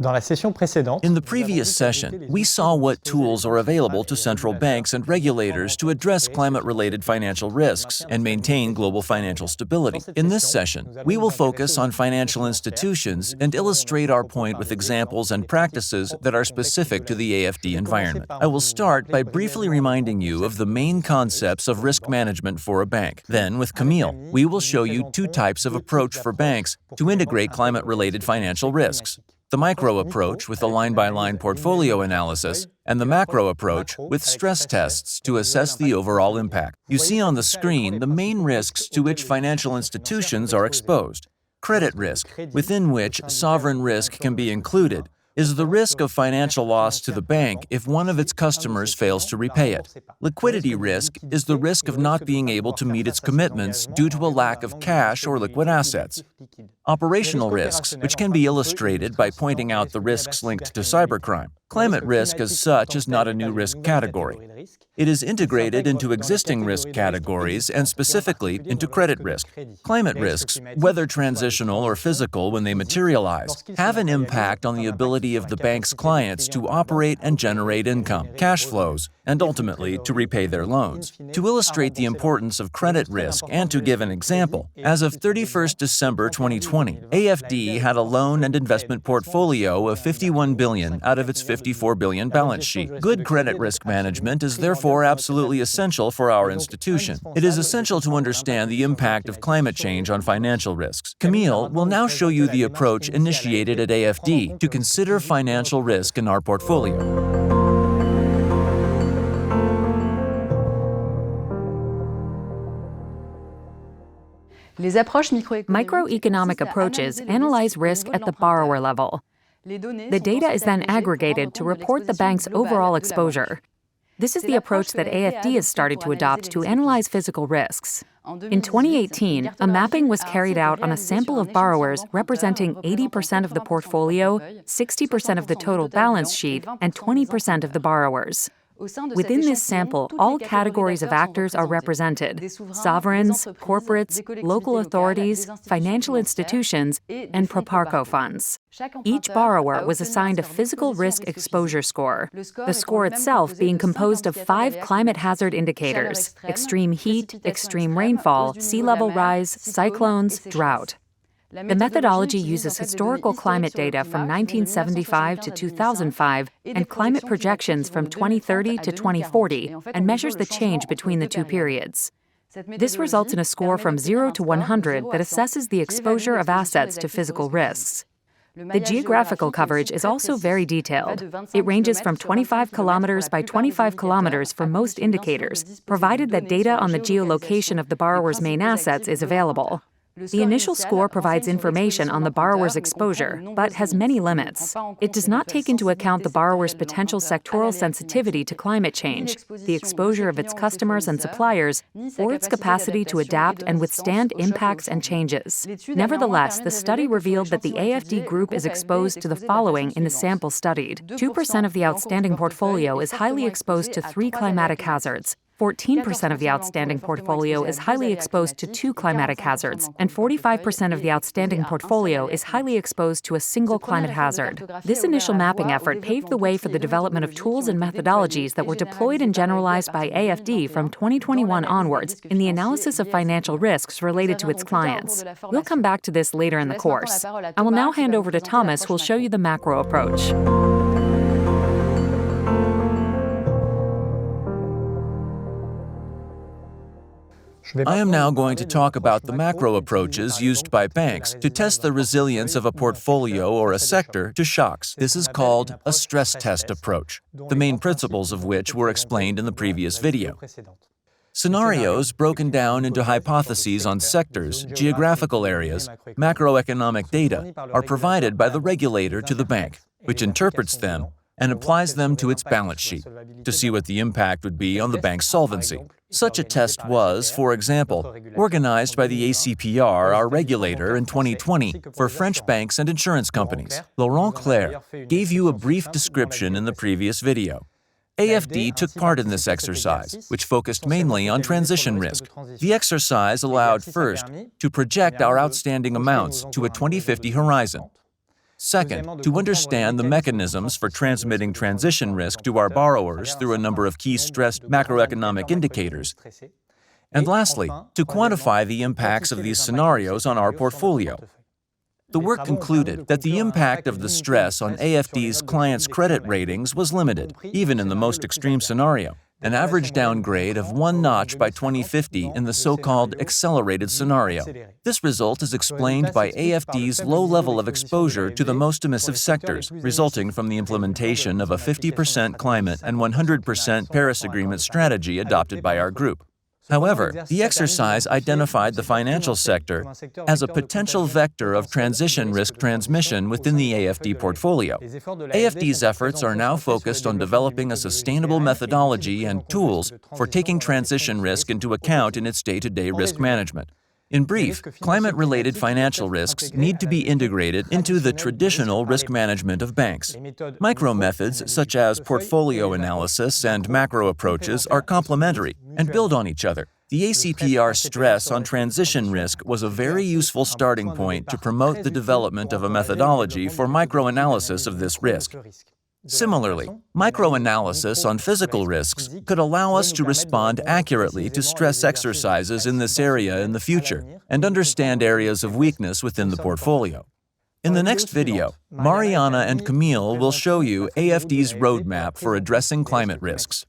Dans la session précédente, In the previous session, we saw what tools are available to central banks and regulators to address climate-related financial risks and maintain global financial stability. In this session, we will focus on financial institutions and illustrate our point with examples and practices that are specific to the AFD environment. I will start by briefly reminding you of the main concepts of risk management for a bank. Then, with Camille, we will show you two types of approach for banks to integrate climate-related financial risks: the micro approach with a line-by-line portfolio analysis, and the macro approach with stress tests to assess the overall impact. You see on the screen the main risks to which financial institutions are exposed. Credit risk, within which sovereign risk can be included, is the risk of financial loss to the bank if one of its customers fails to repay it. Liquidity risk is the risk of not being able to meet its commitments due to a lack of cash or liquid assets. Operational risks, which can be illustrated by pointing out the risks linked to cybercrime. Climate risk as such is not a new risk category. It is integrated into existing risk categories and specifically into credit risk. Climate risks, whether transitional or physical when they materialize, have an impact on the ability of the bank's clients to operate and generate income, cash flows, and ultimately to repay their loans. To illustrate the importance of credit risk and to give an example, as of 31st December 2020, AFD had a loan and investment portfolio of $51 billion out of its $54 billion balance sheet. Good credit risk management is therefore absolutely essential for our institution. It is essential to understand the impact of climate change on financial risks. Camille will now show you the approach initiated at AFD to consider financial risk in our portfolio. Microeconomic approaches analyze risk at the borrower level. The data is then aggregated to report the bank's overall exposure. This is the approach that AFD has started to adopt to analyze physical risks. In 2018, a mapping was carried out on a sample of borrowers representing 80% of the portfolio, 60% of the total balance sheet, and 20% of the borrowers. Within this sample, all categories of actors are represented: sovereigns, corporates, local authorities, financial institutions, and Proparco funds. Each borrower was assigned a physical risk exposure score, the score itself being composed of 5 climate hazard indicators: extreme heat, extreme rainfall, sea level rise, cyclones, drought. The methodology uses historical climate data from 1975 to 2005 and climate projections from 2030 to 2040 and measures the change between the two periods. This results in a score from 0 to 100 that assesses the exposure of assets to physical risks. The geographical coverage is also very detailed. It ranges from 25 kilometers by 25 kilometers for most indicators, provided that data on the geolocation of the borrower's main assets is available. The initial score provides information on the borrower's exposure, but has many limits. It does not take into account the borrower's potential sectoral sensitivity to climate change, the exposure of its customers and suppliers, or its capacity to adapt and withstand impacts and changes. Nevertheless, the study revealed that the AFD group is exposed to the following in the sample studied. 2% of the outstanding portfolio is highly exposed to 3 climatic hazards. 14% of the outstanding portfolio is highly exposed to 2 climatic hazards, and 45% of the outstanding portfolio is highly exposed to a single climate hazard. This initial mapping effort paved the way for the development of tools and methodologies that were deployed and generalized by AFD from 2021 onwards in the analysis of financial risks related to its clients. We'll come back to this later in the course. I will now hand over to Thomas, who will show you the macro approach. I am now going to talk about the macro approaches used by banks to test the resilience of a portfolio or a sector to shocks. This is called a stress test approach, the main principles of which were explained in the previous video. Scenarios broken down into hypotheses on sectors, geographical areas, macroeconomic data are provided by the regulator to the bank, which interprets them and applies them to its balance sheet to see what the impact would be on the bank's solvency. Such a test was, for example, organized by the ACPR, our regulator, in 2020 for French banks and insurance companies. Laurent Claire gave you a brief description in the previous video. AFD took part in this exercise, which focused mainly on transition risk. The exercise allowed first to project our outstanding amounts to a 2050 horizon. Second, to understand the mechanisms for transmitting transition risk to our borrowers through a number of key stressed macroeconomic indicators. And lastly, to quantify the impacts of these scenarios on our portfolio. The work concluded that the impact of the stress on AFD's clients' credit ratings was limited, even in the most extreme scenario, an average downgrade of 1 notch by 2050 in the so-called accelerated scenario. This result is explained by AFD's low level of exposure to the most emissive sectors, resulting from the implementation of a 50% climate and 100% Paris Agreement strategy adopted by our group. However, the exercise identified the financial sector as a potential vector of transition risk transmission within the AFD portfolio. AFD's efforts are now focused on developing a sustainable methodology and tools for taking transition risk into account in its day-to-day risk management. In brief, climate-related financial risks need to be integrated into the traditional risk management of banks. Micro methods such as portfolio analysis and macro approaches are complementary and build on each other. The ACPR stress on transition risk was a very useful starting point to promote the development of a methodology for microanalysis of this risk. Similarly, microanalysis on physical risks could allow us to respond accurately to stress exercises in this area in the future and understand areas of weakness within the portfolio. In the next video, Mariana and Camille will show you AFD's roadmap for addressing climate risks.